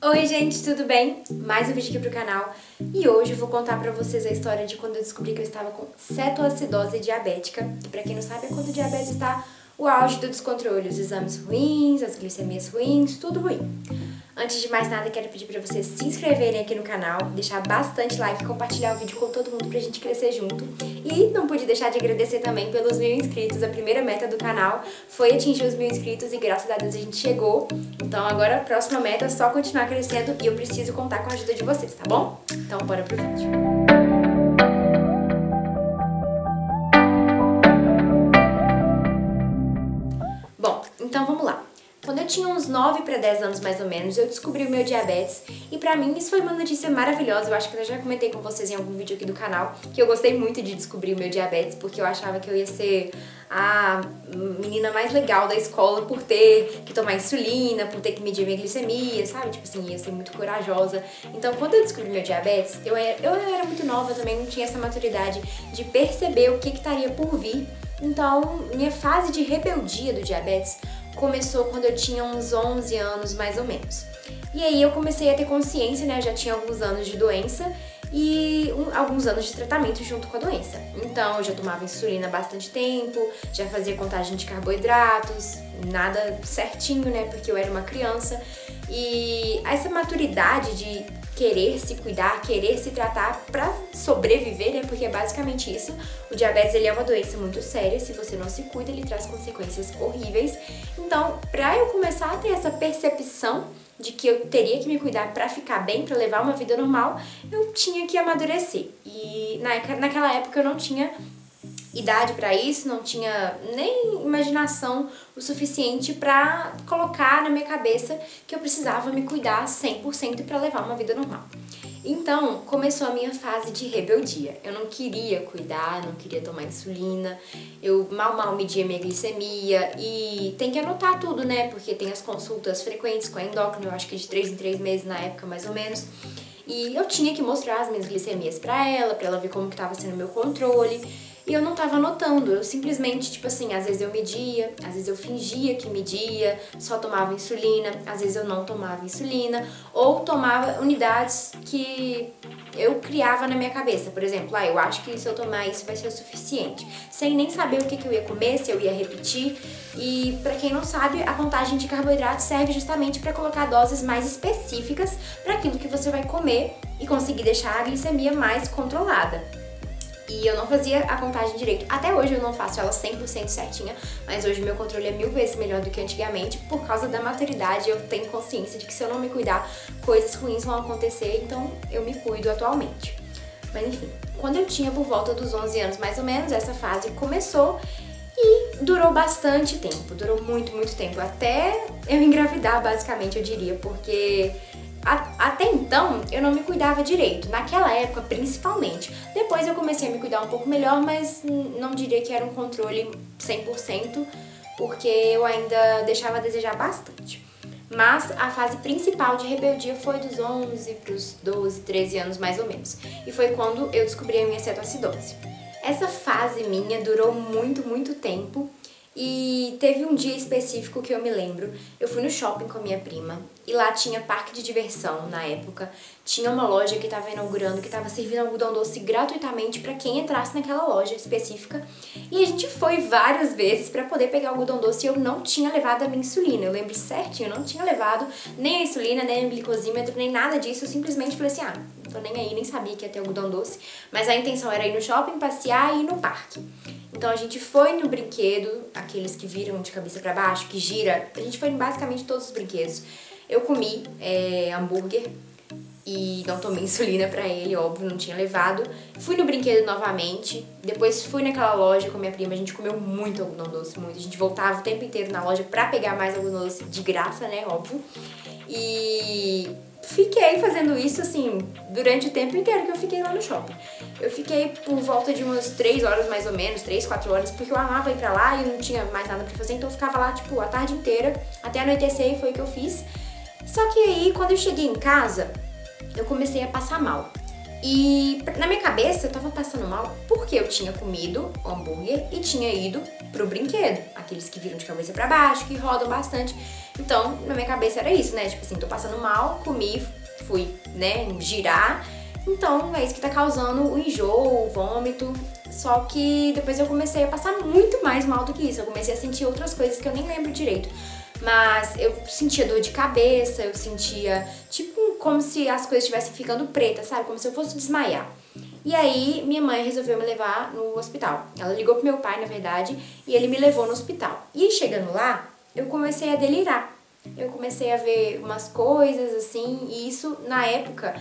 Oi gente, tudo bem? Mais um vídeo aqui pro canal e hoje eu vou contar pra vocês a história de quando eu descobri que eu estava com cetoacidose diabética, que pra quem não sabe é quando o diabetes está o auge do descontrole, os exames ruins, as glicemias ruins, tudo ruim. Antes de mais nada, quero pedir pra vocês se inscreverem aqui no canal, deixar bastante like e compartilhar o vídeo com todo mundo pra gente crescer junto. E não pude deixar de agradecer também pelos 1000 inscritos. A primeira meta do canal foi atingir os 1000 inscritos e graças a Deus a gente chegou. Então agora a próxima meta é só continuar crescendo e eu preciso contar com a ajuda de vocês, tá bom? Então bora pro vídeo. Bom, então vamos lá. Quando eu tinha uns 9 para 10 anos mais ou menos, eu descobri o meu diabetes e pra mim isso foi uma notícia maravilhosa. Eu acho que eu já comentei com vocês em algum vídeo aqui do canal que eu gostei muito de descobrir o meu diabetes porque eu achava que eu ia ser a menina mais legal da escola por ter que tomar insulina, por ter que medir minha glicemia, sabe? Tipo assim, ia ser muito corajosa. Então quando eu descobri meu diabetes, eu era muito nova também, não tinha essa maturidade de perceber o que estaria por vir. Então minha fase de rebeldia do diabetes começou quando eu tinha uns 11 anos, mais ou menos. E aí eu comecei a ter consciência, né? Eu já tinha alguns anos de doença e alguns anos de tratamento junto com a doença. Então eu já tomava insulina há bastante tempo, já fazia contagem de carboidratos, nada certinho, né? Porque eu era uma criança. E essa maturidade de querer se cuidar, querer se tratar pra sobreviver, né? Porque é basicamente isso. O diabetes, ele é uma doença muito séria. Se você não se cuida, ele traz consequências horríveis. Então, pra eu começar a ter essa percepção de que eu teria que me cuidar pra ficar bem, pra levar uma vida normal, eu tinha que amadurecer. E naquela época eu não tinha idade pra isso, não tinha nem imaginação o suficiente pra colocar na minha cabeça que eu precisava me cuidar 100% pra levar uma vida normal. Então, começou a minha fase de rebeldia. Eu não queria cuidar, não queria tomar insulina, eu mal media minha glicemia e tem que anotar tudo, né? Porque tem as consultas frequentes com a endócrina, eu acho que de 3 em 3 meses na época, mais ou menos. E eu tinha que mostrar as minhas glicemias pra ela ver como que tava sendo o meu controle. E eu não tava anotando, eu simplesmente, tipo assim, às vezes eu media, às vezes eu fingia que media, só tomava insulina, às vezes eu não tomava insulina, ou tomava unidades que eu criava na minha cabeça. Por exemplo, eu acho que se eu tomar isso vai ser o suficiente, sem nem saber o que eu ia comer, se eu ia repetir. E pra quem não sabe, a contagem de carboidratos serve justamente pra colocar doses mais específicas para aquilo que você vai comer e conseguir deixar a glicemia mais controlada. E eu não fazia a contagem direito. Até hoje eu não faço ela 100% certinha, mas hoje meu controle é 1000 vezes melhor do que antigamente. Por causa da maturidade, eu tenho consciência de que se eu não me cuidar, coisas ruins vão acontecer, então eu me cuido atualmente. Mas enfim, quando eu tinha por volta dos 11 anos mais ou menos, essa fase começou e durou bastante tempo, durou muito tempo, até eu engravidar basicamente, eu diria, porque até então eu não me cuidava direito, naquela época principalmente. Depois eu comecei a me cuidar um pouco melhor, mas não diria que era um controle 100%, porque eu ainda deixava a desejar bastante. Mas a fase principal de rebeldia foi dos 11 para os 12, 13 anos mais ou menos. E foi quando eu descobri a minha cetoacidose. Essa fase minha durou muito tempo. E teve um dia específico que eu me lembro, eu fui no shopping com a minha prima e lá tinha parque de diversão na época, tinha uma loja que estava inaugurando, que estava servindo algodão doce gratuitamente para quem entrasse naquela loja específica e a gente foi várias vezes para poder pegar algodão doce e eu não tinha levado a minha insulina, eu lembro certinho, eu não tinha levado nem a insulina, nem o glicosímetro, nem nada disso, eu simplesmente falei assim, não tô nem aí, nem sabia que ia ter algodão doce, mas a intenção era ir no shopping, passear e ir no parque. Então a gente foi no brinquedo, aqueles que viram de cabeça pra baixo, que gira, a gente foi em basicamente todos os brinquedos. Eu comi hambúrguer e não tomei insulina pra ele, óbvio, não tinha levado. Fui no brinquedo novamente, depois fui naquela loja com a minha prima, a gente comeu muito algodão doce, muito. A gente voltava o tempo inteiro na loja pra pegar mais algodão doce de graça, né, óbvio. E fiquei fazendo isso, assim, durante o tempo inteiro que eu fiquei lá no shopping. Eu fiquei por volta de umas 3 horas mais ou menos, 3, 4 horas, porque eu amava ir pra lá e não tinha mais nada pra fazer, então eu ficava lá, tipo, a tarde inteira, até anoitecer, e foi o que eu fiz. Só que aí, quando eu cheguei em casa, eu comecei a passar mal. E na minha cabeça eu tava passando mal porque eu tinha comido o hambúrguer e tinha ido pro brinquedo. Aqueles que viram de cabeça pra baixo, que rodam bastante. Então, na minha cabeça era isso, né? Tipo assim, tô passando mal, comi, fui, né, girar. Então, é isso que tá causando o enjoo, o vômito. Só que depois eu comecei a passar muito mais mal do que isso. Eu comecei a sentir outras coisas que eu nem lembro direito. Mas eu sentia dor de cabeça, eu sentia tipo como se as coisas estivessem ficando pretas, sabe? Como se eu fosse desmaiar. E aí minha mãe resolveu me levar no hospital. Ela ligou pro meu pai, na verdade, e ele me levou no hospital. E chegando lá, eu comecei a delirar. Eu comecei a ver umas coisas assim, e isso na época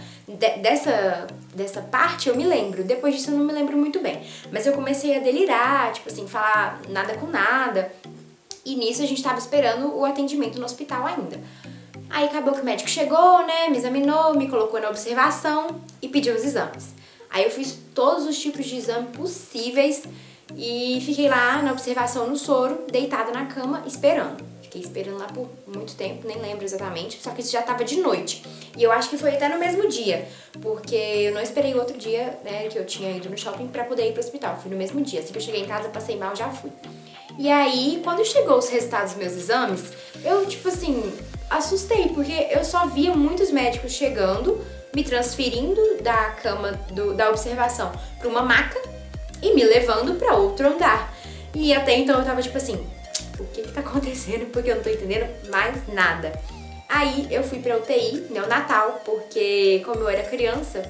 dessa parte eu me lembro. Depois disso eu não me lembro muito bem. Mas eu comecei a delirar, tipo assim, falar nada com nada. E nisso a gente tava esperando o atendimento no hospital ainda. Aí acabou que o médico chegou, né, me examinou, me colocou na observação e pediu os exames. Aí eu fiz todos os tipos de exame possíveis e fiquei lá na observação no soro, deitada na cama, esperando. Fiquei esperando lá por muito tempo, nem lembro exatamente, só que isso já tava de noite. E eu acho que foi até no mesmo dia, porque eu não esperei o outro dia, né, que eu tinha ido no shopping pra poder ir pro hospital. Fui no mesmo dia, assim que eu cheguei em casa, passei mal, já fui. E aí, quando chegou os resultados dos meus exames, eu, tipo assim, assustei, porque eu só via muitos médicos chegando, me transferindo da cama da observação pra uma maca e me levando pra outro andar. E até então eu tava tipo assim, o que tá acontecendo? Porque eu não tô entendendo mais nada. Aí eu fui pra UTI neonatal, porque como eu era criança,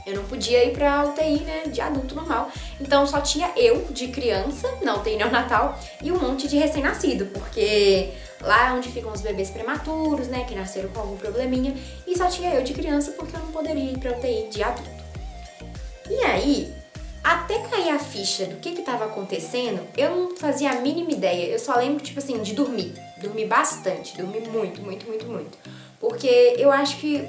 eu não podia ir pra UTI, né, de adulto normal. Então só tinha eu de criança na UTI neonatal e um monte de recém-nascido, porque lá é onde ficam os bebês prematuros, né, que nasceram com algum probleminha, e só tinha eu de criança porque eu não poderia ir pra UTI de adulto. E aí, até cair a ficha do que tava acontecendo, eu não fazia a mínima ideia. Eu só lembro, tipo assim, de dormir. Dormi bastante, dormi muito, muito, muito, muito. Porque eu acho que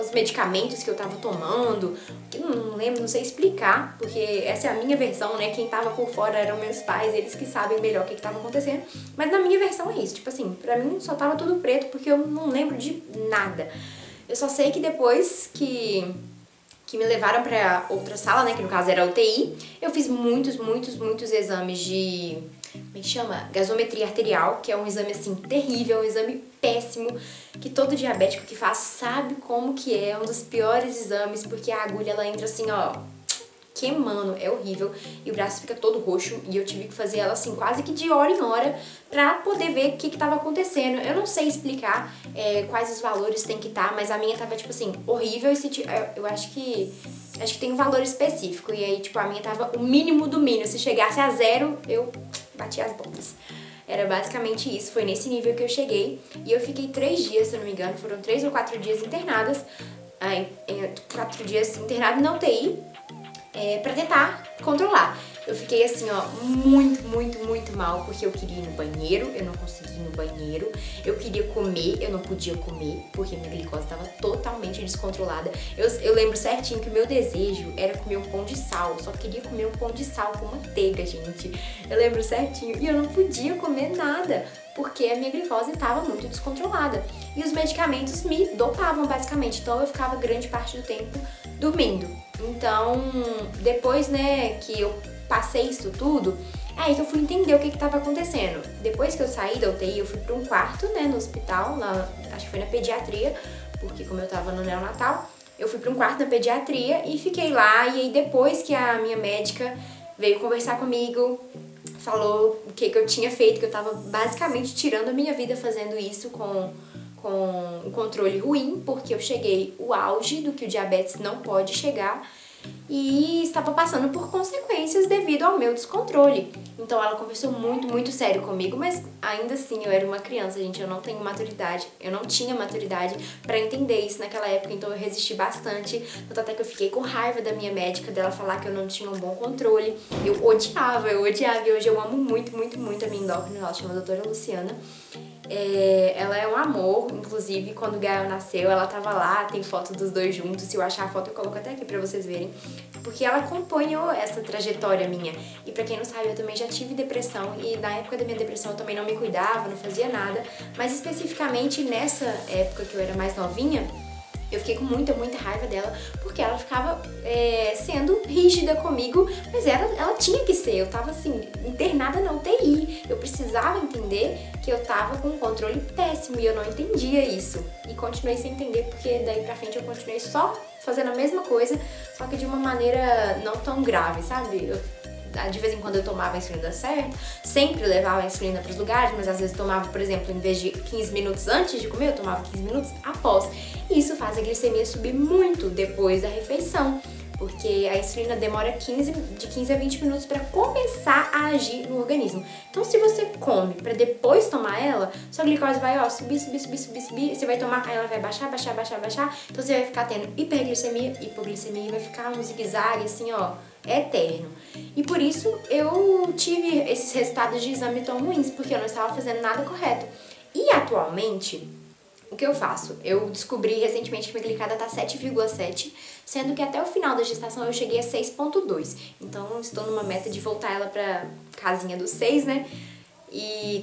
os medicamentos que eu tava tomando, que eu não lembro, não sei explicar, porque essa é a minha versão, né? Quem tava por fora eram meus pais, eles que sabem melhor o que tava acontecendo. Mas na minha versão é isso, tipo assim, pra mim só tava tudo preto porque eu não lembro de nada. Eu só sei que depois que me levaram pra outra sala, né, que no caso era a UTI, eu fiz muitos, muitos, muitos exames de, como é que chama? Gasometria arterial, que é um exame, assim, terrível, um exame péssimo, que todo diabético que faz sabe como que é um dos piores exames, porque a agulha, ela entra assim, ó, queimando, é horrível, e o braço fica todo roxo, e eu tive que fazer ela assim, quase que de hora em hora, pra poder ver o que tava acontecendo. Eu não sei explicar quais os valores tem que estar, mas a minha tava, tipo assim, horrível, e eu acho que tem um valor específico, e aí, tipo, a minha tava o mínimo do mínimo, se chegasse a 0, eu bati as botas. Era basicamente isso, foi nesse nível que eu cheguei, e eu fiquei 3 dias, se eu não me engano, foram 3 ou 4 dias internadas, 4 dias internadas na UTI, pra tentar controlar. Eu fiquei assim, ó, muito, muito, muito mal, porque eu queria ir no banheiro, eu não conseguia ir no banheiro, eu queria comer, eu não podia comer, porque minha glicose estava totalmente descontrolada. Eu lembro certinho que o meu desejo era comer um pão de sal, eu só queria comer um pão de sal com manteiga, gente. Eu lembro certinho, e eu não podia comer nada, porque a minha glicose estava muito descontrolada. E os medicamentos me dopavam, basicamente, então eu ficava grande parte do tempo dormindo. Então, depois, né, que eu passei isso tudo, é aí que eu fui entender o que estava acontecendo. Depois que eu saí da UTI, eu fui para um quarto, né, no hospital, lá, acho que foi na pediatria, porque como eu tava no neonatal, eu fui para um quarto na pediatria e fiquei lá. E aí depois que a minha médica veio conversar comigo, falou o que eu tinha feito, que eu tava basicamente tirando a minha vida fazendo isso com um controle ruim, porque eu cheguei o auge do que o diabetes não pode chegar e estava passando por consequências devido ao meu descontrole. Então ela conversou muito, muito sério comigo, mas ainda assim eu era uma criança, gente, eu não tenho maturidade, eu não tinha maturidade pra entender isso naquela época, então eu resisti bastante, tanto até que eu fiquei com raiva da minha médica, dela falar que eu não tinha um bom controle. Eu odiava, e hoje eu amo muito, muito, muito a minha endócrina, ela chama doutora Luciana. Ela é um amor, inclusive quando o Gael nasceu, ela tava lá, tem foto dos dois juntos, se eu achar a foto eu coloco até aqui pra vocês verem, porque ela acompanhou essa trajetória minha. E pra quem não sabe, eu também já tive depressão, e na época da minha depressão eu também não me cuidava, não fazia nada, mas especificamente nessa época que eu era mais novinha, Eu fiquei com muita, muita raiva dela, porque ela ficava sendo rígida comigo, mas ela tinha que ser. Eu tava assim, internada na UTI. Eu precisava entender que eu tava com um controle péssimo e eu não entendia isso. E continuei sem entender, porque daí pra frente eu continuei só fazendo a mesma coisa, só que de uma maneira não tão grave, sabe? De vez em quando eu tomava a insulina certa, sempre levava a insulina para os lugares, mas às vezes tomava, por exemplo, em vez de 15 minutos antes de comer, eu tomava 15 minutos após. E isso faz a glicemia subir muito depois da refeição, porque a insulina demora de 15 a 20 minutos para começar a agir no organismo. Então, se você come para depois tomar ela, sua glicose vai subir, você vai tomar, aí ela vai baixar, então você vai ficar tendo hiperglicemia, hipoglicemia, e vai ficar um zigue-zague assim, ó, eterno. E por isso eu tive esses resultados de exame tão ruins, porque eu não estava fazendo nada correto. E atualmente, o que eu faço? Eu descobri recentemente que minha glicada tá 7,7, sendo que até o final da gestação eu cheguei a 6,2. Então estou numa meta de voltar ela pra casinha dos 6, né? E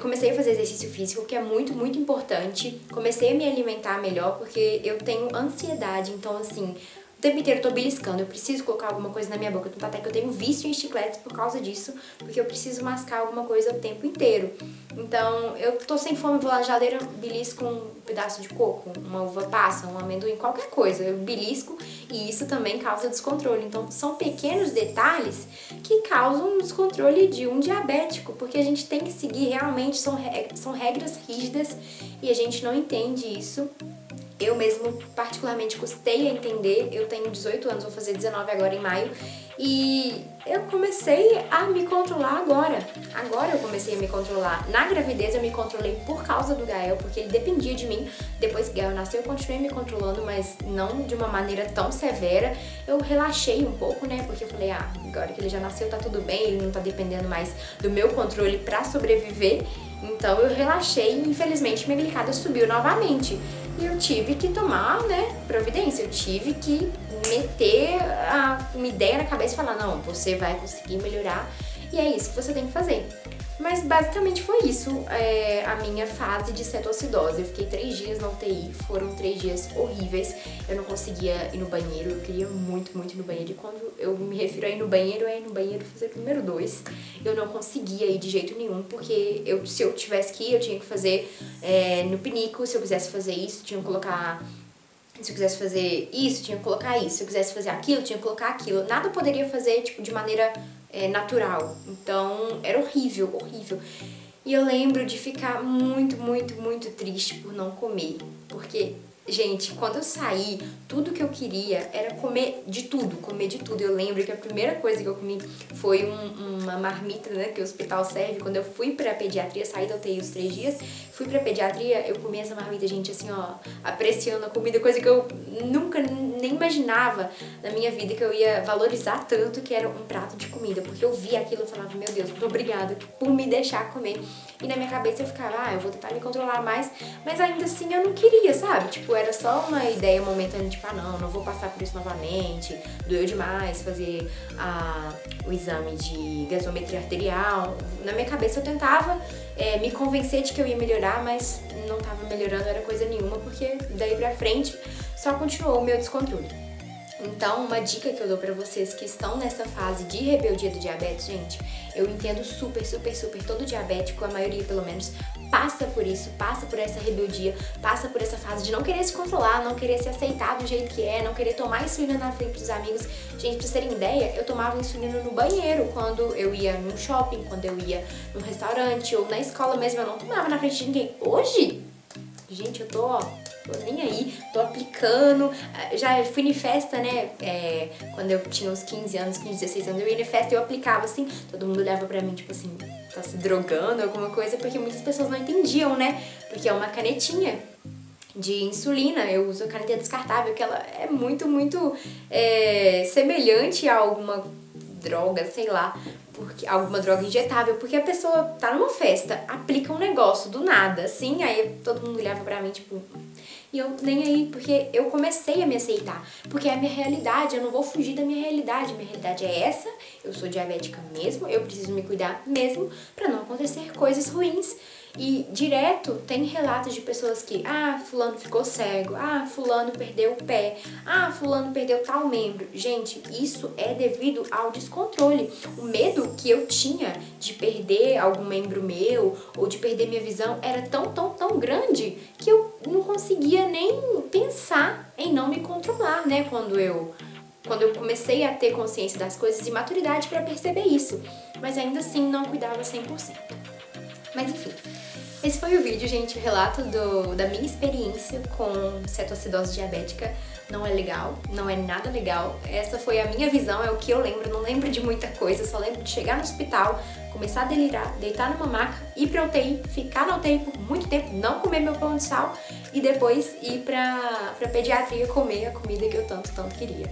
comecei a fazer exercício físico, que é muito, muito importante. Comecei a me alimentar melhor, porque eu tenho ansiedade, então assim, o tempo inteiro eu tô beliscando, eu preciso colocar alguma coisa na minha boca, tanto até que eu tenho vício em chicletes por causa disso, porque eu preciso mascar alguma coisa o tempo inteiro. Então, eu tô sem fome, vou lá na geladeira, belisco um pedaço de coco, uma uva passa, um amendoim, qualquer coisa, eu belisco, e isso também causa descontrole. Então, são pequenos detalhes que causam um descontrole de um diabético, porque a gente tem que seguir realmente, são regras rígidas, e a gente não entende isso. Eu mesmo particularmente custei a entender, eu tenho 18 anos, vou fazer 19 agora em maio, e eu comecei a me controlar agora. Agora eu comecei a me controlar. Na gravidez eu me controlei por causa do Gael, porque ele dependia de mim. Depois que Gael nasceu eu continuei me controlando, mas não de uma maneira tão severa. Eu relaxei um pouco, né, porque eu falei, agora que ele já nasceu tá tudo bem, ele não tá dependendo mais do meu controle pra sobreviver. Então eu relaxei e infelizmente minha glicada subiu novamente. E eu tive que tomar, né, providência, eu tive que meter uma ideia na cabeça e falar, não, você vai conseguir melhorar e é isso que você tem que fazer. Mas basicamente foi isso, a minha fase de cetoacidose. Eu fiquei 3 dias na UTI, foram 3 dias horríveis. Eu não conseguia ir no banheiro, eu queria muito, muito ir no banheiro. E quando eu me refiro a ir no banheiro, é ir no banheiro fazer o número 2. Eu não conseguia ir de jeito nenhum, porque se eu tivesse que ir, eu tinha que fazer no pinico. Se eu quisesse fazer isso, tinha que colocar... Se eu quisesse fazer isso, tinha que colocar isso. Se eu quisesse fazer aquilo, tinha que colocar aquilo. Nada poderia fazer, tipo, de maneira natural. Então, era horrível, horrível. E eu lembro de ficar muito, muito, muito triste por não comer. Porque, gente, quando eu saí, tudo que eu queria era comer de tudo, comer de tudo. Eu lembro que a primeira coisa que eu comi foi uma marmita, né, que o hospital serve. Quando eu fui pra pediatria, saí da UTI os 3 dias, fui pra pediatria, eu comi essa marmita, gente, assim, ó, apreciando a comida, coisa que eu nunca nem imaginava na minha vida que eu ia valorizar tanto, que era um prato de comida, porque eu via aquilo e falava, meu Deus, muito obrigada por me deixar comer. E na minha cabeça eu ficava, eu vou tentar me controlar mais, mas ainda assim eu não queria, sabe? Tipo, era só uma ideia momentânea, tipo, não vou passar por isso novamente, doeu demais fazer o exame de gasometria arterial. Na minha cabeça eu tentava me convencer de que eu ia melhorar, mas não tava melhorando, era coisa nenhuma, porque daí pra frente só continuou o meu descontrole. Então, uma dica que eu dou pra vocês que estão nessa fase de rebeldia do diabetes, gente, eu entendo super, super, super, todo diabético, a maioria pelo menos, passa por isso, passa por essa rebeldia, passa por essa fase de não querer se controlar, não querer se aceitar do jeito que é, não querer tomar insulina na frente dos amigos. Gente, pra vocês terem ideia, eu tomava insulina no banheiro quando eu ia num shopping, quando eu ia num restaurante ou na escola mesmo, eu não tomava na frente de ninguém. Hoje, gente, eu tô nem aí, tô aplicando. Já fui em festa, né, quando eu tinha uns 15 anos, 15, 16 anos, eu ia em festa e eu aplicava assim, todo mundo olhava pra mim, tipo assim, tá se drogando, alguma coisa, porque muitas pessoas não entendiam, né, porque é uma canetinha de insulina, eu uso a caneta descartável, que ela é muito, muito semelhante a alguma droga, sei lá, alguma droga injetável, porque a pessoa tá numa festa, aplica um negócio do nada, assim, aí todo mundo olhava pra mim, tipo... E eu nem aí, porque eu comecei a me aceitar, porque é a minha realidade, eu não vou fugir da minha realidade é essa, eu sou diabética mesmo, eu preciso me cuidar mesmo pra não acontecer coisas ruins. E direto tem relatos de pessoas que, fulano ficou cego, fulano perdeu o pé, fulano perdeu tal membro. Gente, isso é devido ao descontrole. O medo que eu tinha de perder algum membro meu ou de perder minha visão era tão grande que eu não conseguia nem pensar em não me controlar, né? Quando eu comecei a ter consciência das coisas e maturidade para perceber isso. Mas ainda assim não cuidava 100%. Mas enfim, esse foi o vídeo, gente, o relato da minha experiência com cetoacidose diabética. Não é legal, não é nada legal. Essa foi a minha visão, é o que eu lembro, não lembro de muita coisa, só lembro de chegar no hospital, começar a delirar, deitar numa maca, ir pra UTI, ficar na UTI por muito tempo, não comer meu pão de sal e depois ir pra pediatria comer a comida que eu tanto queria.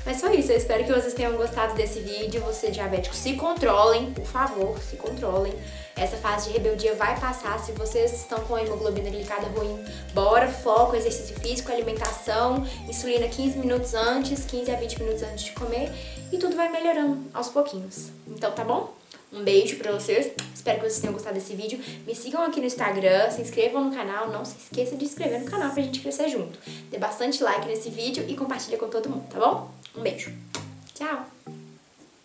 Mas foi isso, eu espero que vocês tenham gostado desse vídeo. Vocês diabéticos, se controlem, por favor, se controlem. Essa fase de rebeldia vai passar. Se vocês estão com a hemoglobina glicada ruim, bora, foco, exercício físico, alimentação, insulina 15 minutos antes, 15 a 20 minutos antes de comer e tudo vai melhorando aos pouquinhos. Então tá bom? Um beijo pra vocês, espero que vocês tenham gostado desse vídeo. Me sigam aqui no Instagram, se inscrevam no canal, não se esqueça de se inscrever no canal pra gente crescer junto. Dê bastante like nesse vídeo e compartilha com todo mundo, tá bom? Um beijo. Tchau!